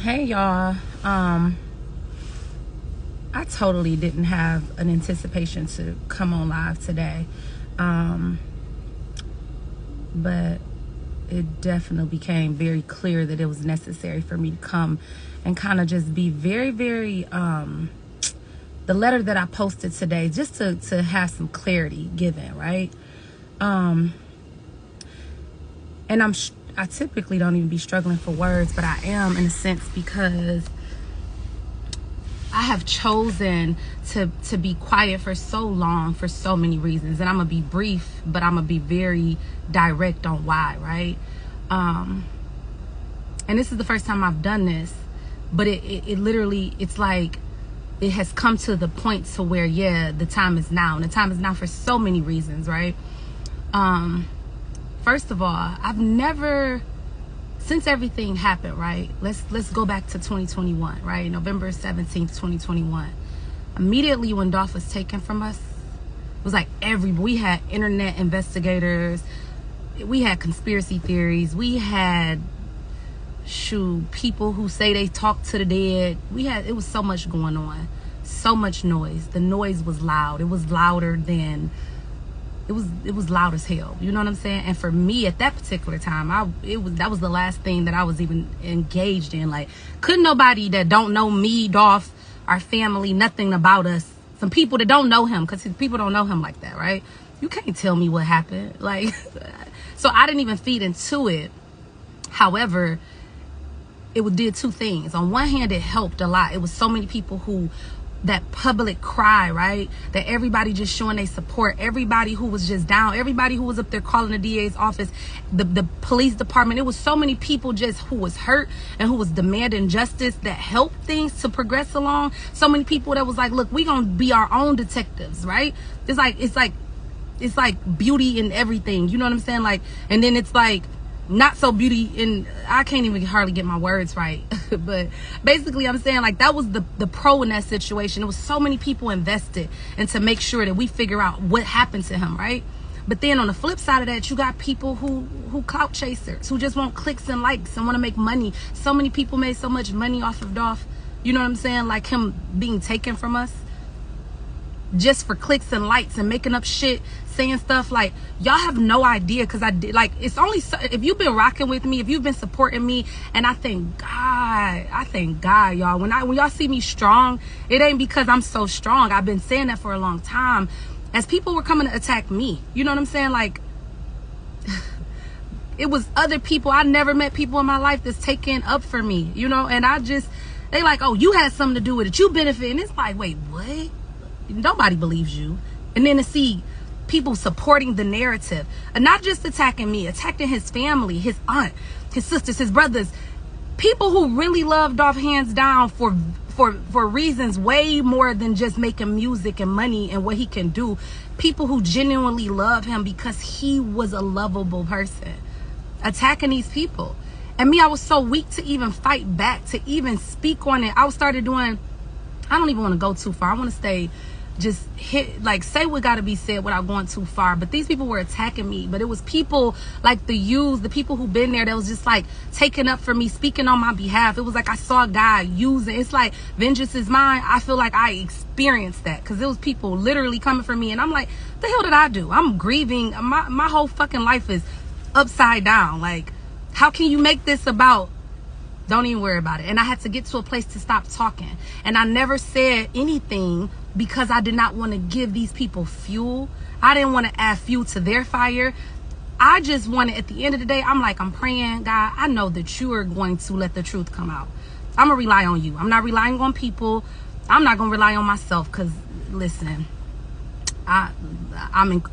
Hey y'all. I totally didn't have an anticipation to come on live today. But it definitely became very clear that it was necessary for me to come and kind of just be very, very the letter that I posted today, just to have some clarity given, right? And I typically don't even be struggling for words, but I am in a sense because I have chosen to be quiet for so long for so many reasons. And I'm going to be brief, but I'm going to be very direct on why, right? And this is the first time I've done this, but it literally, it's like it has come to the point to where, yeah, the time is now. And the time is now for so many reasons, right? First of all, I've never, since everything happened, right? Let's go back to 2021, right? November 17th, 2021. Immediately when Dolph was taken from us, it was like we had internet investigators, we had conspiracy theories, we had people who say they talked to the dead. It was so much going on, so much noise. The noise was loud. It was louder than it was loud as hell. You know what I'm saying? And for me at that particular time, that was the last thing that I was even engaged in. Like, couldn't nobody that don't know me, Dolph, our family, nothing about us, some people that don't know him, because people don't know him like that, right? You can't tell me what happened. Like, so I didn't even feed into it. However, it did two things. On one hand, it helped a lot. It was so many people who, that public cry, right? That everybody just showing their support. Everybody who was just down. Everybody who was up there calling the DA's office, the police department. It was so many people just who was hurt and who was demanding justice that helped things to progress along. So many people that was like, look, we gonna be our own detectives, right? It's like beauty in everything. You know what I'm saying? Like, and then it's like, not so beauty in, I can't even hardly get my words right. But basically I'm saying, like, that was the pro in that situation. There was so many people invested and to make sure that we figure out what happened to him, right? But then on the flip side of that, you got people who clout chasers, who just want clicks and likes and want to make money. So many people made so much money off of Dolph, you know what I'm saying? Like him being taken from us just for clicks and likes and making up shit, saying stuff like, y'all have no idea, because I did, like, it's only so, if you've been rocking with me, if you've been supporting me, and I thank God, y'all, when y'all see me strong, it ain't because I'm so strong. I've been saying that for a long time. As people were coming to attack me, you know what I'm saying? Like, it was other people. I never met people in my life that's taking up for me, you know, and they like, oh, you had something to do with it, you benefit, and it's like, wait, what? Nobody believes you. And then to see people supporting the narrative and not just attacking me, attacking his family, his aunt, his sisters, his brothers, people who really love Dolph hands down for reasons way more than just making music and money and what he can do. People who genuinely love him because he was a lovable person, attacking these people. And me, I was so weak to even fight back, to even speak on it. I started doing, I don't even want to go too far. I want to stay, just hit, like, say what got to be said without going too far. But these people were attacking me. But it was people like the people who been there that was just like taking up for me, speaking on my behalf. It was like I saw a guy using, it's like vengeance is mine. I feel like I experienced that because it was people literally coming for me. And I'm like, the hell did I do? I'm grieving. My whole fucking life is upside down. Like, how can you make this about? Don't even worry about it. And I had to get to a place to stop talking. And I never said anything because I did not want to give these people fuel. I didn't want to add fuel to their fire. I just wanted, at the end of the day, I'm like, I'm praying, God, I know that you are going to let the truth come out. I'm going to rely on you. I'm not relying on people. I'm not going to rely on myself because, listen, I'm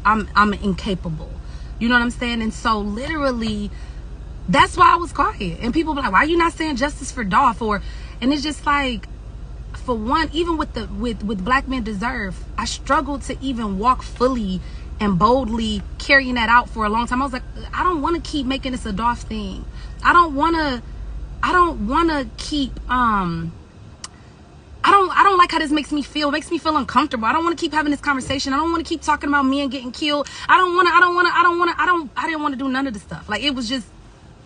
incapable. You know what I'm saying? And so literally, that's why I was quiet. And people be like, why are you not saying justice for Dolph? And it's just like, for one, even with Black Men Deserve, I struggled to even walk fully and boldly carrying that out for a long time. I was like, I don't want to keep making this a Dolph thing. I don't want to keep I don't like how this makes me feel. It makes me feel uncomfortable. I don't want to keep having this conversation. I don't want to keep talking about men getting killed. I didn't want to do none of this stuff. Like, it was just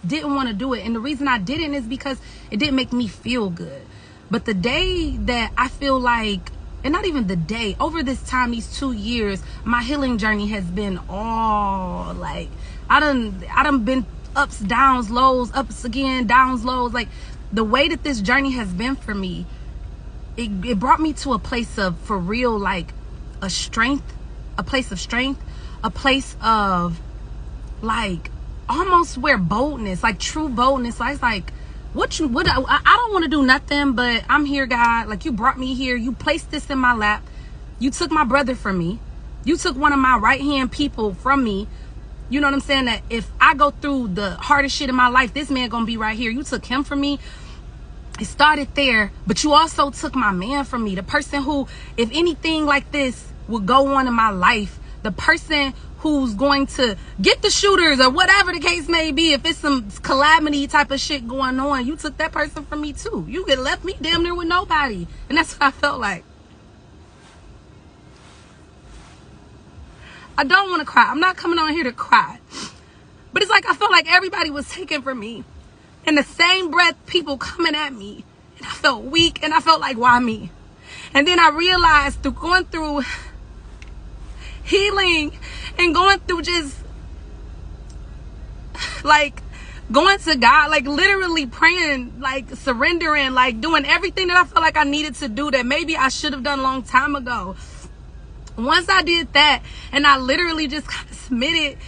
didn't want to do it. And the reason I didn't is because it didn't make me feel good. But the day that I feel like, and not even the day, over this time, these 2 years, my healing journey has been all like, I done been ups, downs, lows, ups again, downs, lows. Like, the way that this journey has been for me, it brought me to a place of, for real, like a strength, a place of strength, a place of like almost where boldness, like true boldness. Like, it's like, I don't want to do nothing, but I'm here, God. Like, you brought me here. You placed this in my lap. You took my brother from me. You took one of my right-hand people from me. You know what I'm saying? That if I go through the hardest shit in my life, this man gonna be right here. You took him from me. It started there, but you also took my man from me. The person who, if anything like this would go on in my life, the person who's going to get the shooters or whatever the case may be, if it's some calamity type of shit going on, you took that person from me too. You could left me damn near with nobody. And that's what I felt like. I don't want to cry. I'm not coming on here to cry. But it's like I felt like everybody was taken from me. In the same breath, people coming at me. And I felt weak, and I felt like, why me? And then I realized through going through healing and going through just like going to God, like literally praying, like surrendering, like doing everything that I felt like I needed to do that maybe I should have done a long time ago. Once I did that, and I literally just kind of submitted,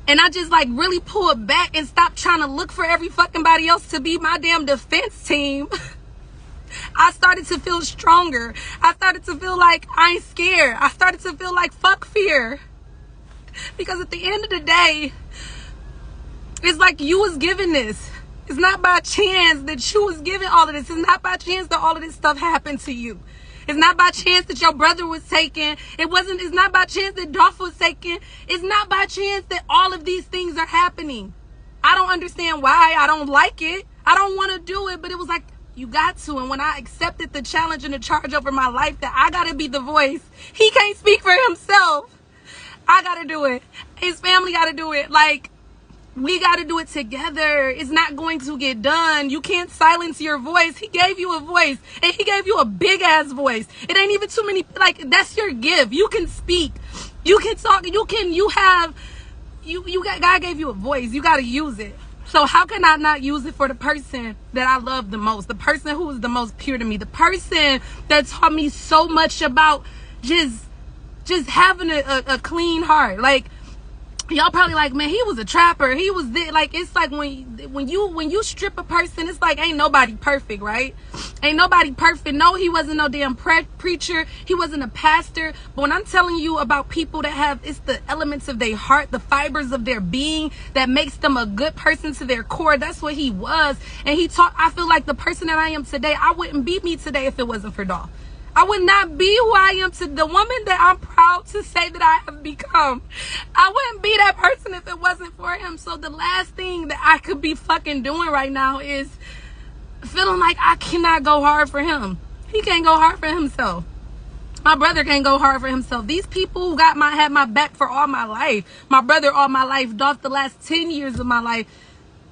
and I just like really pulled back and stopped trying to look for every fucking body else to be my damn defense team, I started to feel stronger. I started to feel like I ain't scared. I started to feel like fuck fear. Because at the end of the day, it's like you was given this. It's not by chance that you was given all of this. It's not by chance that all of this stuff happened to you. It's not by chance that your brother was taken. It's not by chance that Dolph was taken. It's not by chance that all of these things are happening. I don't understand why. I don't like it. I don't want to do it, but it was like, you got to. And when I accepted the challenge and the charge over my life that I got to be the voice, he can't speak for himself. I got to do it. His family got to do it. Like, we got to do it together. It's not going to get done. You can't silence your voice. He gave you a voice, and he gave you a big ass voice. It ain't even too many, like, that's your gift. You can speak. You can talk. God gave you a voice. You got to use it. So how can I not use it for the person that I love the most? The person who is the most pure to me. The person that taught me so much about just having a clean heart. Like, y'all probably like, man, he was a trapper. He was this. Like, it's like when you strip a person, it's like ain't nobody perfect, right? Ain't nobody perfect. No, he wasn't no damn preacher. He wasn't a pastor. But when I'm telling you about people that have, it's the elements of their heart, the fibers of their being that makes them a good person to their core. That's what he was. And he taught, I feel like the person that I am today, I wouldn't be me today if it wasn't for Dolph. I would not be who I am to the woman that I'm proud to say that I have become. I wouldn't be that person if it wasn't for him. So the last thing that I could be fucking doing right now is feeling like I cannot go hard for him. He can't go hard for himself. My brother can't go hard for himself. These people who had my back for all my life, my brother all my life, Dolph the last 10 years of my life,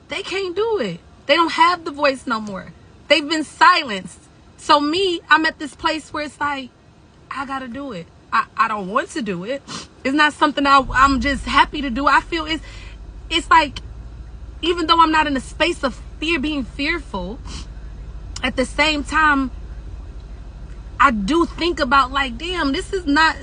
they can't do it. They don't have the voice no more. They've been silenced. So me, I'm at this place where it's like, I gotta do it. I don't want to do it. It's not something I'm just happy to do. I feel it's like, even though I'm not in a space of fear, being fearful, at the same time, I do think about like, damn, this is not,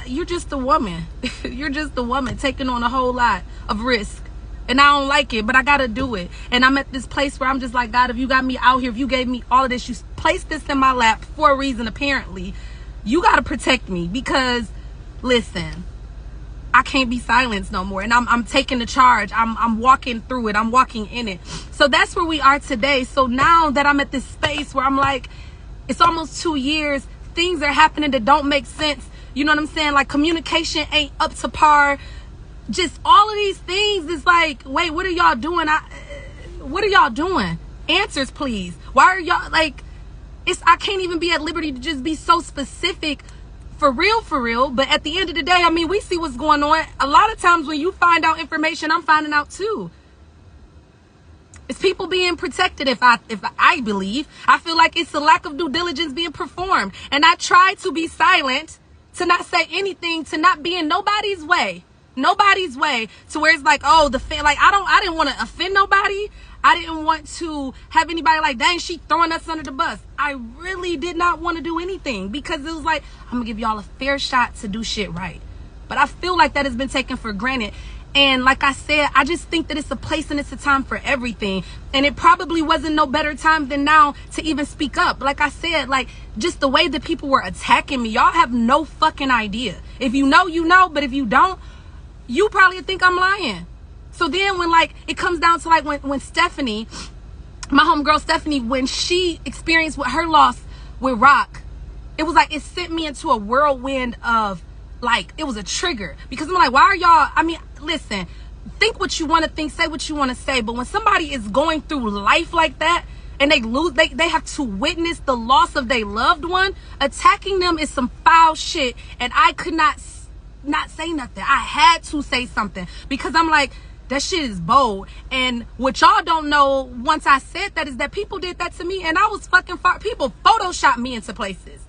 you're just a woman. You're just a woman taking on a whole lot of risk. And I don't like it, but I gotta do it. And I'm at this place where I'm just like, God, if you got me out here, if you gave me all of this, you placed this in my lap for a reason, apparently, you gotta protect me. Because, listen, I can't be silenced no more. And I'm taking the charge. I'm walking through it. I'm walking in it. So that's where we are today. So now that I'm at this space where I'm like, it's almost 2 years, things are happening that don't make sense. You know what I'm saying? Like, communication ain't up to par. Just all of these things is like, wait, what are y'all doing? What are y'all doing? Answers, please. Why are y'all like, I can't even be at liberty to just be so specific for real. But at the end of the day, I mean, we see what's going on. A lot of times when you find out information, I'm finding out too. It's people being protected. If I believe, I feel like it's a lack of due diligence being performed. And I try to be silent, to not say anything, to not be in nobody's way to where it's like, oh, like I didn't want to offend nobody. I didn't want to have anybody like, dang, she throwing us under the bus. I really did not want to do anything, because it was like, I'm gonna give y'all a fair shot to do shit right. But I feel like that has been taken for granted. And like I said, I just think that it's a place and it's a time for everything. And it probably wasn't no better time than now to even speak up. Like I said, like, just the way that people were attacking me, y'all have no fucking idea. If you know, you know. But if you don't, you probably think I'm lying. So then when, like, it comes down to, like, when Stephanie, my homegirl Stephanie, when she experienced with her loss with Rock, it was like it sent me into a whirlwind of, like, it was a trigger. Because I'm like, why are y'all, I mean, listen, think what you want to think, say what you want to say. But when somebody is going through life like that, and they have to witness the loss of their loved one, attacking them is some foul shit. And I could not say nothing. I had to say something, because I'm like, that shit is bold. And what y'all don't know, once I said that, is that people did that to me, and I was fucking people photoshopped me into places.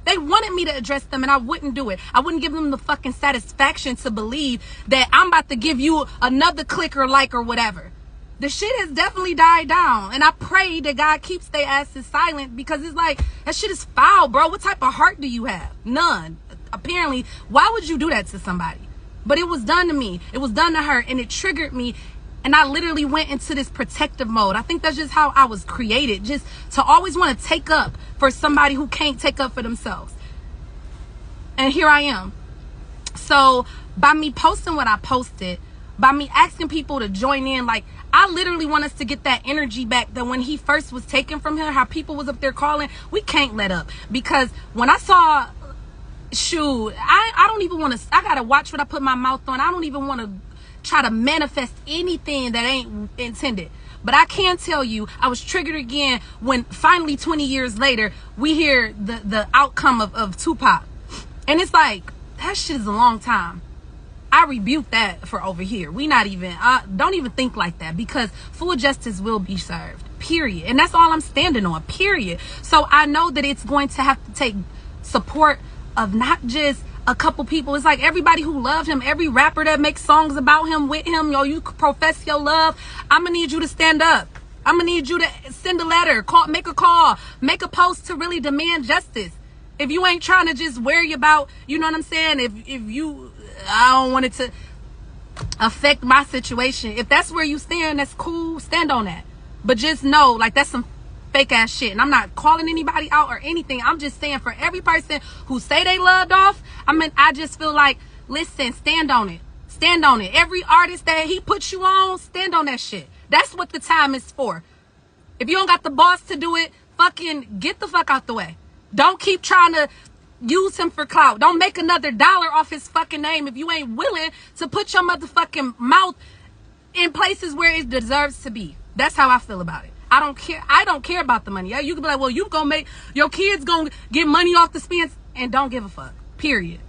They wanted me to address them, and I wouldn't do it. I wouldn't give them the fucking satisfaction to believe that I'm about to give you another click or like or whatever. The shit has definitely died down, and I pray that God keeps their asses silent, because it's like, that shit is foul, bro. What type of heart do you have? None. Apparently. Why would you do that to somebody? But it was done to me. It was done to her, and it triggered me. And I literally went into this protective mode. I think that's just how I was created, just to always want to take up for somebody who can't take up for themselves. And here I am. So by me posting what I posted, by me asking people to join in, like, I literally want us to get that energy back that when he first was taken from her, how people was up there calling, we can't let up. Because when I saw, shoot, I don't even want to, I gotta watch what I put my mouth on. I don't even want to try to manifest anything that ain't intended. But I can tell you, I was triggered again when finally 20 years later, we hear the outcome of Tupac. And it's like, that shit is a long time. I rebuke that for over here. We not even, don't even think like that, because full justice will be served, period. And that's all I'm standing on, period. So I know that it's going to have to take support of not just a couple people. It's like everybody who loved him, every rapper that makes songs about him, with him, yo, you profess your love. I'm gonna need you to stand up. I'm gonna need you to send a letter, make a call, make a post to really demand justice. If you ain't trying to just worry about, you know what I'm saying? If you, I don't want it to affect my situation. If that's where you stand, that's cool. Stand on that. But just know, like, that's some fake ass shit. And I'm not calling anybody out or anything. I'm just saying, for every person who say they love Dolph, I just feel like, listen, stand on it. Stand on it. Every artist that he puts you on, stand on that shit. That's what the time is for. If you don't got the boss to do it, fucking get the fuck out the way. Don't keep trying to use him for clout. Don't make another dollar off his fucking name if you ain't willing to put your motherfucking mouth in places where it deserves to be. That's how I feel about it. I don't care. I don't care about the money. Yeah, you can be like, well, you gonna make your kids gonna get money off the spends, and don't give a fuck. Period.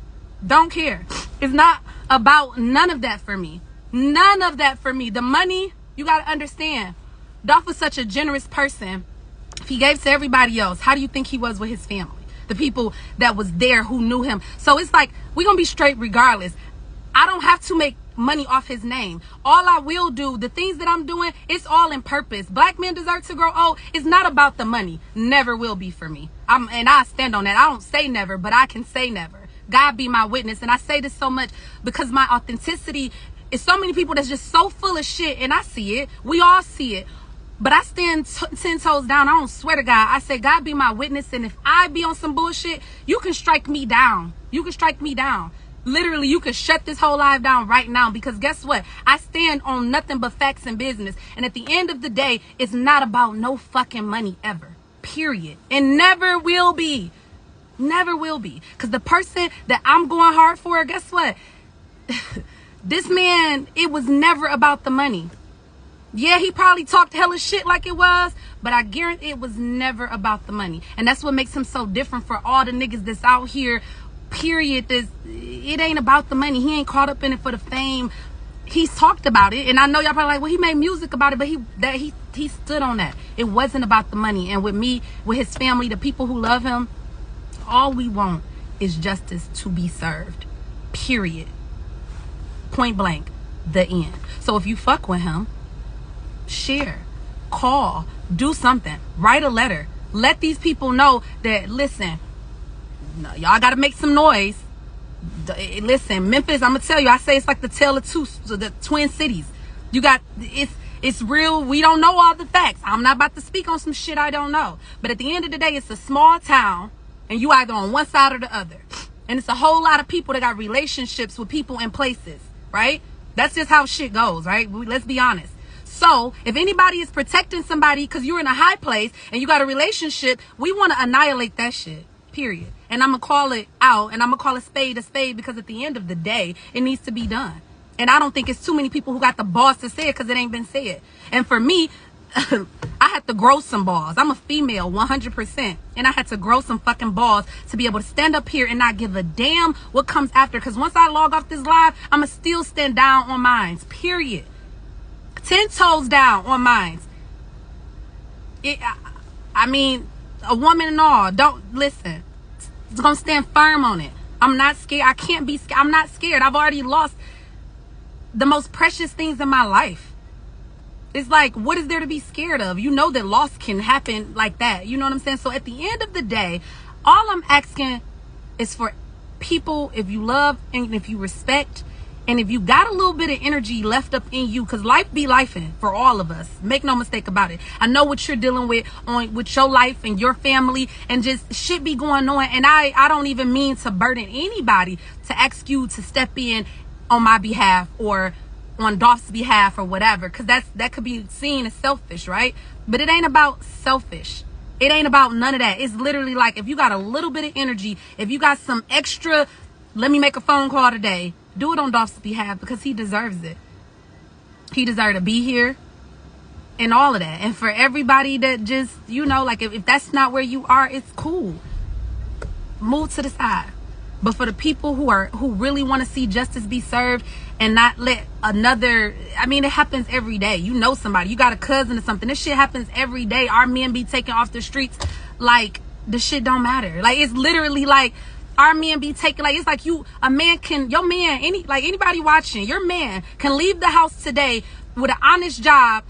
Don't care. It's not about none of that for me. None of that for me. The money, you gotta understand. Dolph was such a generous person. If he gave to everybody else, how do you think he was with his family? The people that was there who knew him. So it's like, we're gonna be straight regardless. I don't have to make money off his name. All I will do, the things that I'm doing, it's all in purpose. Black men deserve to grow old. It's not about the money. Never will be for me. And I stand on that. I don't say never, but I can say never. God be my witness. And I say this so much because my authenticity is so many people that's just so full of shit, and I see it. We all see it. But I stand 10 toes down. I don't swear to God. I say, God be my witness. And if I be on some bullshit, you can strike me down. You can strike me down. Literally, you can shut this whole live down right now, because guess what? I stand on nothing but facts and business. And at the end of the day, it's not about no fucking money ever. Period. And never will be. Never will be. Because the person that I'm going hard for, guess what? This man, it was never about the money. Yeah, he probably talked hella shit like it was, but I guarantee it was never about the money. And that's what makes him so different for all the niggas that's out here, period. It ain't about the money. He ain't caught up in it for the fame. he's talked about it, and I know y'all probably like, well, he made music about it, but he stood on that. It wasn't about the money. And with me, with his family, the people who love him, all we want is justice to be served. Period. Point blank. The end. So if you fuck with him, share, call, do something, write a letter, let these people know that, listen, y'all got to make some noise. Listen, Memphis, I'm gonna tell you, I say it's like the tale of the twin cities. You got, it's real. We don't know all the facts. I'm not about to speak on some shit I don't know. But at the end of the day, it's a small town, and you either on one side or the other. And it's a whole lot of people that got relationships with people in places, right? That's just how shit goes, right? Let's be honest. So if anybody is protecting somebody because you're in a high place and you got a relationship, we want to annihilate that shit, period. And I'm going to call it out, and I'm going to call a spade because at the end of the day, it needs to be done. And I don't think it's too many people who got the balls to say it because it ain't been said. And for me, I had to grow some balls. I'm a female, 100%. And I had to grow some fucking balls to be able to stand up here and not give a damn what comes after. Because once I log off this live, I'm going to still stand down on mines, period. 10 toes down on mines. I mean, a woman and all, don't listen. It's going to stand firm on it. I'm not scared. I can't be scared. I'm not scared. I've already lost the most precious things in my life. It's like, what is there to be scared of? You know that loss can happen like that. You know what I'm saying? So at the end of the day, all I'm asking is for people, if you love and if you respect, and if you got a little bit of energy left up in you, because life be lifing for all of us. Make no mistake about it. I know what you're dealing with with your life and your family, and just shit be going on. And I don't even mean to burden anybody to ask you to step in on my behalf or on Dolph's behalf or whatever, because that could be seen as selfish, right? But it ain't about selfish. It ain't about none of that. It's literally like, if you got a little bit of energy, if you got some extra, let me make a phone call today, do it on Dolph's behalf, because he deserves it. He deserves to be here and all of that. And for everybody that just, you know, like if that's not where you are, it's cool. Move to the side. But for the people who really want to see justice be served and not let another, I mean, it happens every day. You know somebody, you got a cousin or something. This shit happens every day. Our men be taken off the streets like the shit don't matter. Like, it's literally like our men be taken, like, it's like your man, anybody watching, your man can leave the house today with an honest job.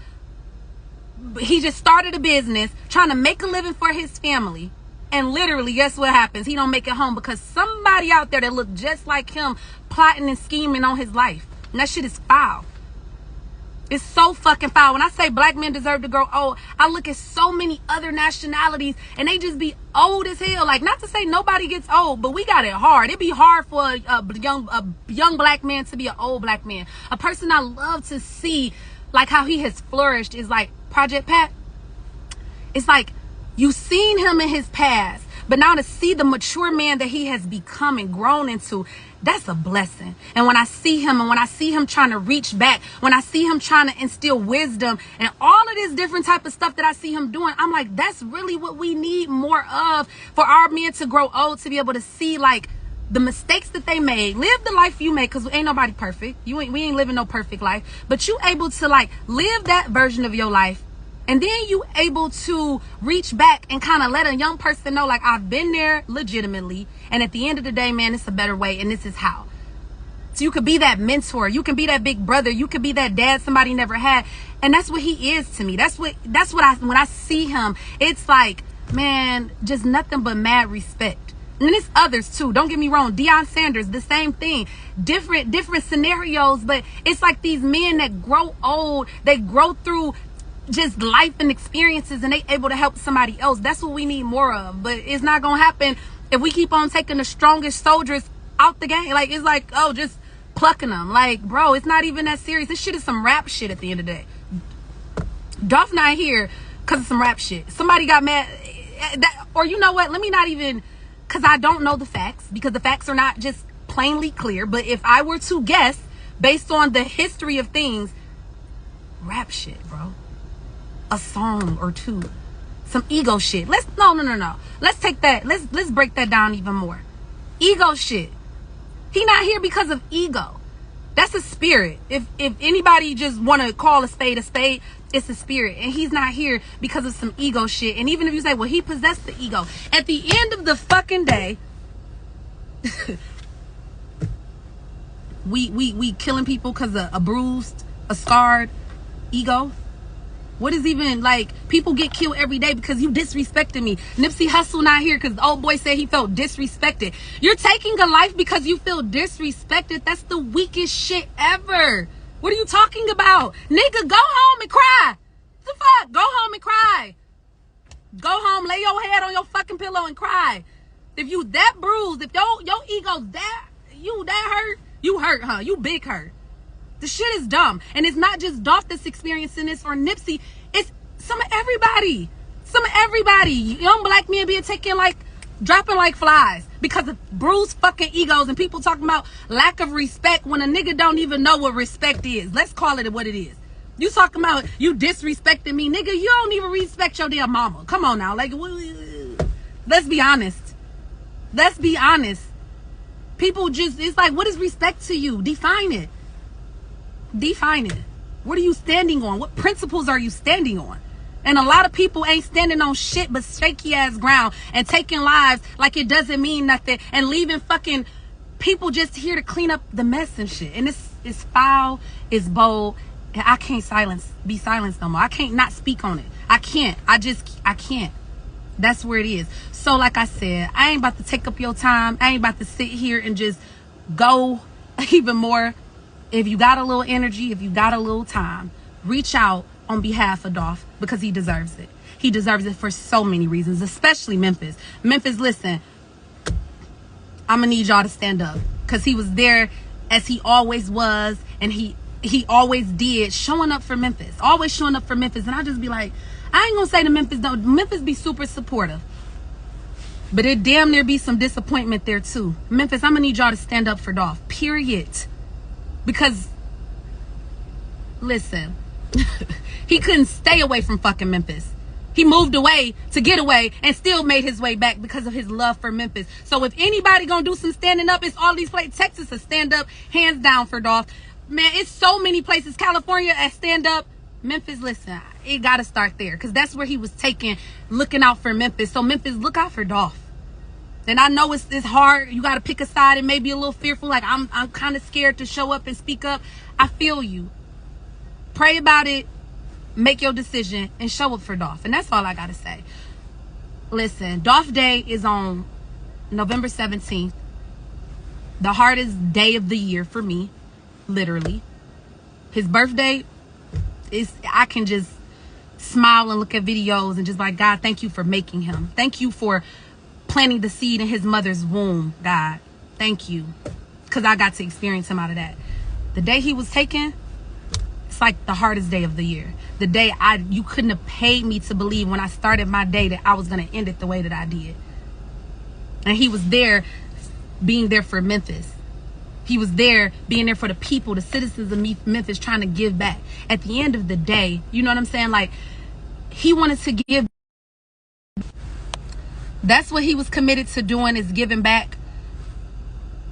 He just started a business trying to make a living for his family. And literally, guess what happens? He don't make it home because somebody out there that look just like him plotting and scheming on his life. And that shit is foul. It's so fucking foul. When I say black men deserve to grow old, I look at so many other nationalities and they just be old as hell. Like, not to say nobody gets old, but we got it hard. It'd be hard for a young black man to be an old black man. A person I love to see, like how he has flourished, is like Project Pat. It's like, you've seen him in his past, but now to see the mature man that he has become and grown into, that's a blessing. And when I see him, and when I see him trying to reach back, when I see him trying to instill wisdom and all of this different type of stuff that I see him doing, I'm like, that's really what we need more of for our men to grow old, to be able to see like the mistakes that they made, live the life you made, because ain't nobody perfect. We ain't living no perfect life, but you able to like live that version of your life. And then you able to reach back and kind of let a young person know, like, I've been there legitimately. And at the end of the day, man, it's a better way. And this is how. So you could be that mentor. You can be that big brother. You could be that dad somebody never had. And that's what he is to me. That's what when I see him, it's like, man, just nothing but mad respect. And it's others too. Don't get me wrong. Deion Sanders, the same thing. Different scenarios. But it's like these men that grow old, they grow through just life and experiences, and they able to help somebody else. That's what we need more of. But it's not gonna happen if we keep on taking the strongest soldiers out the game. Like, it's like, oh, just plucking them. Like, bro, it's not even that serious. This shit is some rap shit at the end of the day. Dolph not here because of some rap shit. Somebody got mad or you know what, let me not even, because I don't know the facts, because the facts are not just plainly clear. But if I were to guess based on the history of things, rap shit, bro. A song or two, some ego shit. No. Let's take that. Let's break that down even more. Ego shit. He not here because of ego. That's a spirit. If anybody just want to call a spade, it's a spirit. And he's not here because of some ego shit. And even if you say, well, he possessed the ego. At the end of the fucking day, we killing people because of a bruised, a scarred ego. What is even, like, people get killed every day because you disrespected me. Nipsey Hussle not here because the old boy said he felt disrespected. You're taking a life because you feel disrespected. That's the weakest shit ever. What are you talking about? Nigga, go home and cry. What the fuck? Go home and cry. Go home, lay your head on your fucking pillow and cry. If you that bruised, if your ego's that hurt, you hurt, huh? You big hurt. The shit is dumb. And it's not just Dolph that's experiencing this or Nipsey. It's some of everybody. Some of everybody. Young black men being taken like, dropping like flies because of bruised fucking egos and people talking about lack of respect when a nigga don't even know what respect is. Let's call it what it is. You talking about you disrespecting me. Nigga, you don't even respect your damn mama. Come on now. Like, let's be honest. Let's be honest. People just, it's like, what is respect to you? Define it. Define it. What are you standing on? What principles are you standing on? And a lot of people ain't standing on shit but shaky ass ground and taking lives like it doesn't mean nothing and leaving fucking people just here to clean up the mess and shit. And it's foul, it's bold, and I can't be silenced no more. I can't not speak on it. I can't. I can't. That's where it is. So like I said, I ain't about to take up your time. I ain't about to sit here and just go even more. If you got a little energy, if you got a little time, reach out on behalf of Dolph because he deserves it. He deserves it for so many reasons, especially Memphis. Memphis, listen, I'm going to need y'all to stand up because he was there as he always was and he always did, showing up for Memphis, always showing up for Memphis. And I just be like, I ain't going to say to Memphis, don't. Memphis be super supportive. But it damn near be some disappointment there too. Memphis, I'm going to need y'all to stand up for Dolph, period. Because, listen, he couldn't stay away from fucking Memphis. He moved away to get away and still made his way back because of his love for Memphis. So if anybody gonna do some standing up, it's all these places. Texas to stand up, hands down for Dolph. Man, it's so many places. California at stand up. Memphis, listen, it gotta start there because that's where he was taking, looking out for Memphis. So Memphis, look out for Dolph. And I know it's hard. You got to pick a side and maybe a little fearful. Like, I'm kind of scared to show up and speak up. I feel you. Pray about it. Make your decision and show up for Dolph. And that's all I got to say. Listen, Dolph Day is on November 17th. The hardest day of the year for me. Literally. His birthday is, I can just smile and look at videos and just like, God, thank you for making him. Thank you for planting the seed in his mother's womb, God. Thank you. Because I got to experience him out of that. The day he was taken, it's like the hardest day of the year. The day you couldn't have paid me to believe when I started my day that I was going to end it the way that I did. And he was there, being there for Memphis. He was there, being there for the people, the citizens of Memphis, trying to give back. At the end of the day, you know what I'm saying? Like, he wanted to give. That's what he was committed to doing, is giving back.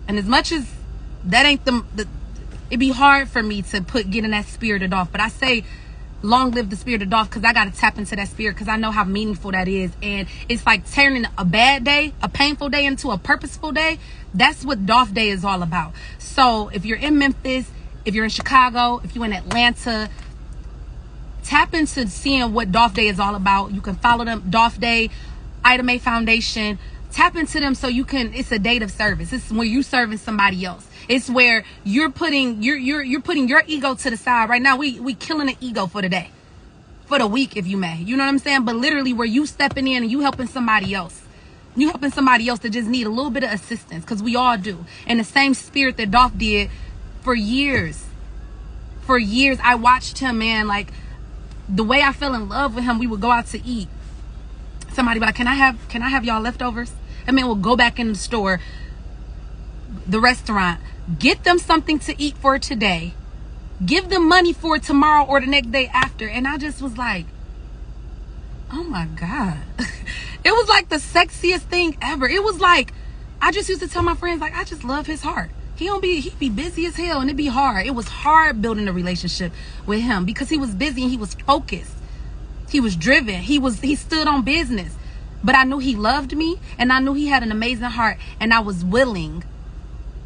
And as much as that ain't it'd be hard for me to getting that spirit of Dolph. But I say, long live the spirit of Dolph, because I got to tap into that spirit because I know how meaningful that is. And it's like turning a bad day, a painful day, into a purposeful day. That's what Dolph Day is all about. So if you're in Memphis, if you're in Chicago, if you're in Atlanta, tap into seeing what Dolph Day is all about. You can follow them, Dolph Day, Item A Foundation. Tap into them so you can, it's a date of service. It's where you serving somebody else. It's where you're putting you're putting your ego to the side. Right now we killing the ego for the day, for the week, if you may. You know what I'm saying? But literally where you stepping in and you helping somebody else. You helping somebody else that just need a little bit of assistance, because we all do. And the same spirit that Dolph did for years. For years I watched him, man. Like, the way I fell in love with him, we would go out to eat. Somebody be like, can I have y'all leftovers? I mean, we'll go back in the store, the restaurant, get them something to eat for today, give them money for tomorrow or the next day after. And I just was like, oh my God. It was like the sexiest thing ever. It was like, I just used to tell my friends, like, I just love his heart. He'd be busy as hell, and it'd be hard. It was hard building a relationship with him because he was busy and he was focused. He was driven. He stood on business. But I knew he loved me, and I knew he had an amazing heart, and I was willing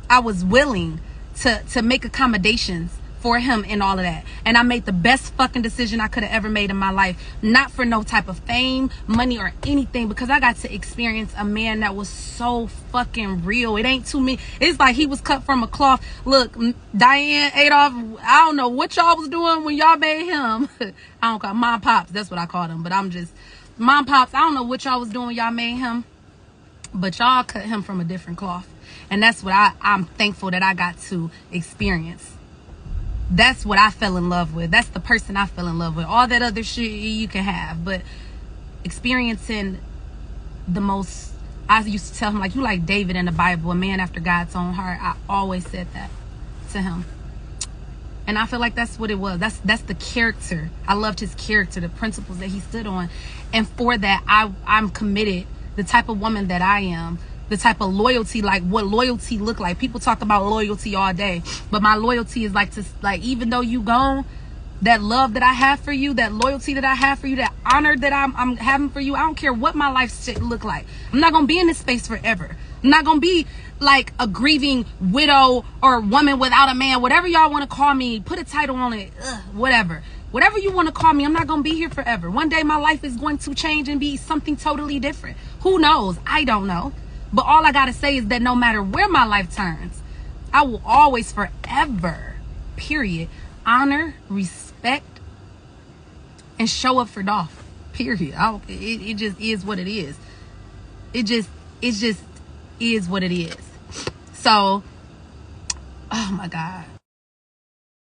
to make accommodations for him and all of that. And I made the best fucking decision I could have ever made in my life. Not for no type of fame, money, or anything, because I got to experience a man that was so fucking real. It ain't too many. It's like he was cut from a cloth. Look, Diane, Adolph, I don't know what y'all was doing when y'all made him. I don't call Mom Pops, that's what I call him, but I'm just Mom Pops. I don't know what y'all was doing when y'all made him, but y'all cut him from a different cloth. And that's what I'm thankful that I got to experience. That's what I fell in love with. That's the person I fell in love with. All that other shit you can have, but experiencing the most. I used to tell him, like, you like David in the Bible, a man after God's own heart. I always said that to him, and I feel like that's what it was. That's the character. I loved his character, the principles that he stood on, and for that I'm committed. The type of woman that I am, the type of loyalty, like what loyalty look like. People talk about loyalty all day, but my loyalty is like, to like, even though you gone, that love that I have for you, that loyalty that I have for you, that honor that I'm having for you, I don't care what my life shit look like. I'm not gonna be in this space forever. I'm not gonna be like a grieving widow or woman without a man, whatever y'all want to call me. Put a title on it. Whatever you want to call me. I'm not gonna be here forever. One day my life is going to change and be something totally different. Who knows? I don't know. But all I gotta say is that no matter where my life turns, I will always, forever, period, honor, respect, and show up for Dolph. Period. It just is what it is. It just is what it is. So, oh my God.